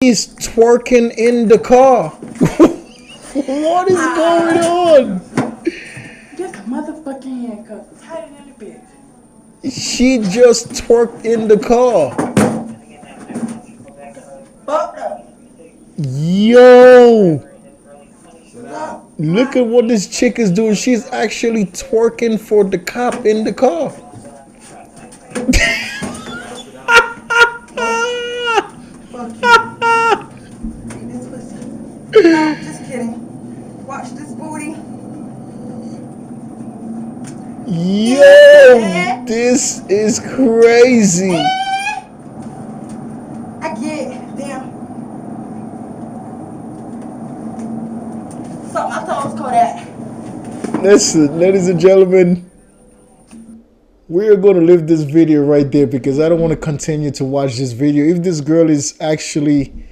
He's twerking in the car. What is going on? Get the motherfucking handcuffs. Tighter than a bitch. She just twerked in the car. Fuck up. Yo. Look at what this chick is doing. She's actually twerking for the cop in the car. No, just kidding. Watch this booty. Yo, this is crazy. I get it. Damn. Something I thought was Kodak. Listen, ladies and gentlemen, we're going to leave this video right there because I don't want to continue to watch this video. If this girl is actually